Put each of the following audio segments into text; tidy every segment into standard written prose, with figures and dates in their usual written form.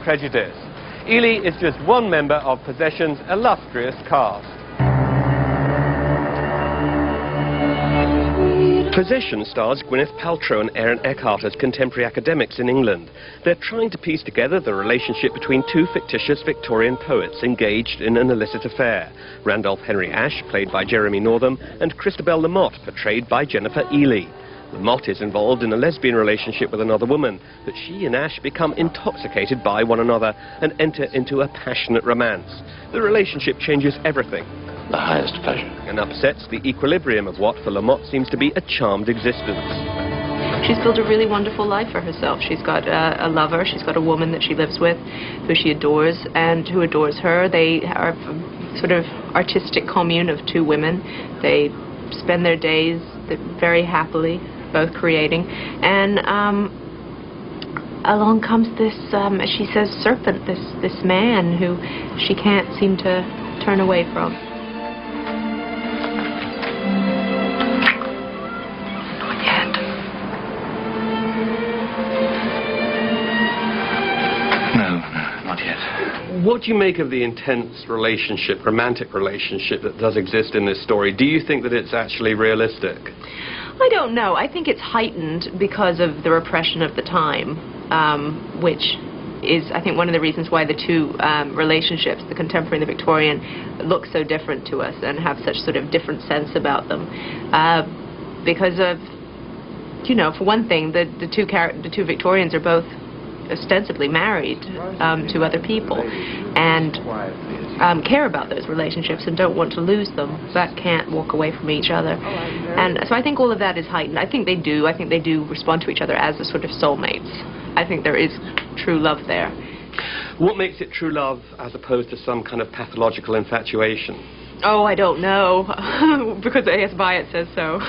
Prejudice. Ehle is just one member of Possession's illustrious cast. Possession stars Gwyneth Paltrow and Aaron Eckhart as contemporary academics in England. They're trying to piece together the relationship between two fictitious Victorian poets engaged in an illicit affair. Randolph Henry Ashe, played by Jeremy Northam, and Christabel Lamotte, portrayed by Jennifer Ehle. Lamotte is involved in a lesbian relationship with another woman, but she and Ashe become intoxicated by one another and enter into a passionate romance. The relationship changes everything. The highest pleasure. And upsets the equilibrium of what for Lamotte seems to be a charmed existence. She's built a really wonderful life for herself. She's got a lover, she's got a woman that she lives with, who she adores, and who adores her. They are a sort of artistic commune of two women. They spend their days very happily, both creating. And along comes this, as she says, serpent, this man who she can't seem to turn away from. What do you make of the intense relationship, romantic relationship that does exist in this story? Do you think that it's actually realistic? I don't know. I think it's heightened because of the repression of the time, which is, I think, one of the reasons why the two relationships, the contemporary and the Victorian, look so different to us and have such sort of different sense about them. Because of, you know, for one thing, the two Victorians are both ostensibly married to other people and care about those relationships and don't want to lose them, but can't walk away from each other. And so I think all of that is heightened. I think they do respond to each other as a sort of soulmates. I think there is true love there. What makes it true love as opposed to some kind of pathological infatuation? Oh, I don't know, because A.S. Byatt says so.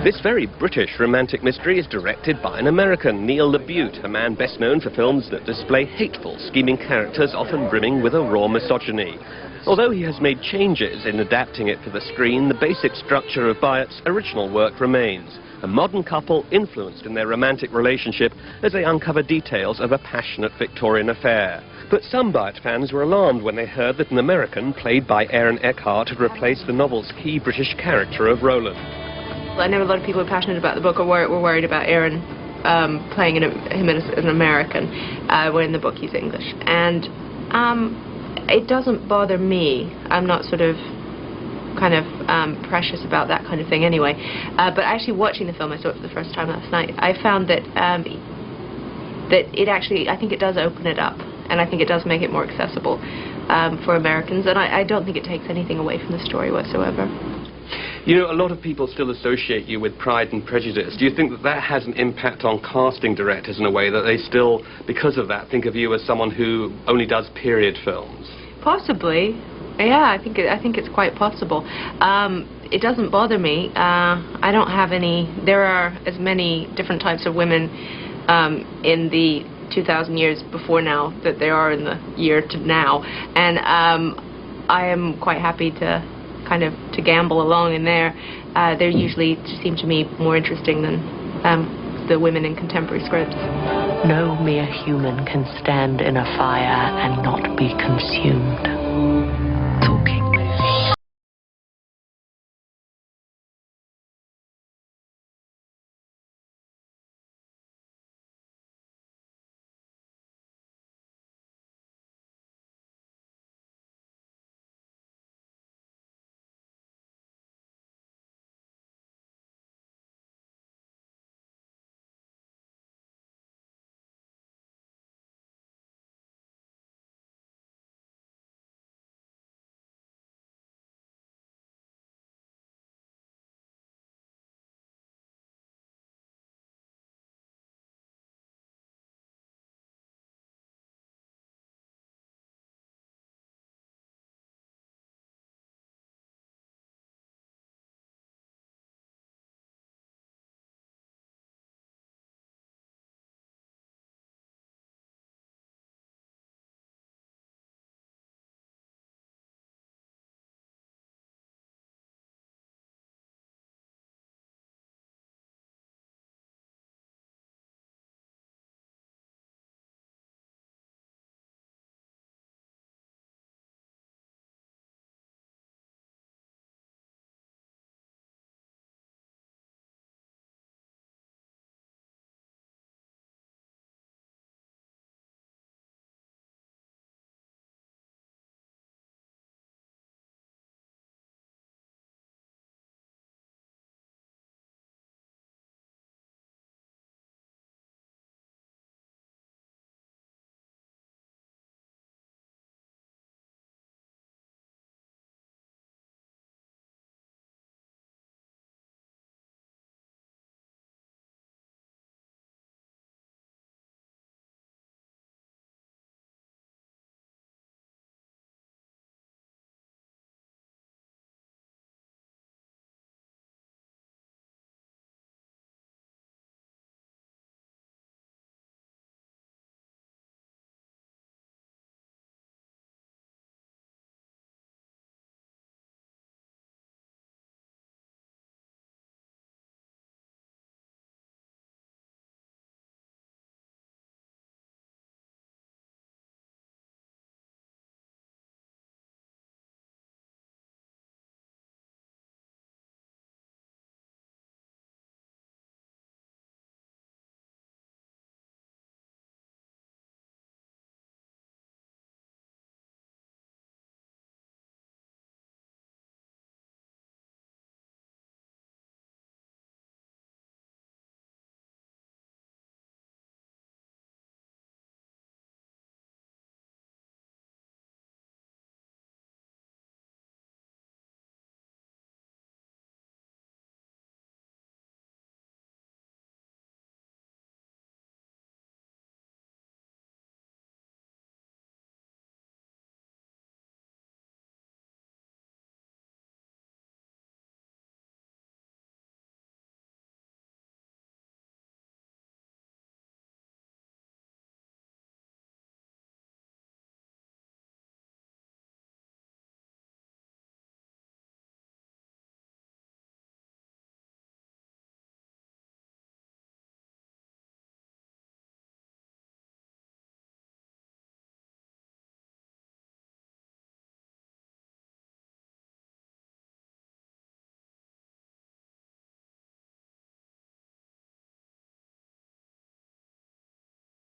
This very British romantic mystery is directed by an American, Neil LaBute, a man best known for films that display hateful, scheming characters often brimming with a raw misogyny. Although he has made changes in adapting it for the screen, the basic structure of Byatt's original work remains. A modern couple influenced in their romantic relationship as they uncover details of a passionate Victorian affair. But some Byatt fans were alarmed when they heard that an American, played by Aaron Eckhart, had replaced the novel's key British character of Roland. I know a lot of people are passionate about the book or were worried about Aaron playing him as an American, where in the book he's English. And it doesn't bother me. I'm not sort of kind of precious about that kind of thing anyway. But actually watching the film, I saw it for the first time last night, I found that it actually, I think it does open it up, and I think it does make it more accessible for Americans, and I don't think it takes anything away from the story whatsoever. You know, a lot of people still associate you with Pride and Prejudice. Do you think that that has an impact on casting directors in a way that they still, because of that, think of you as someone who only does period films? Possibly. Yeah, I think it's quite possible. It doesn't bother me. I don't have any. There are as many different types of women in the 2,000 years before now that there are in the year to now, and I am quite happy to kind of to gamble along in there. They usually seem to me more interesting than the women in contemporary scripts. No mere human can stand in a fire and not be consumed.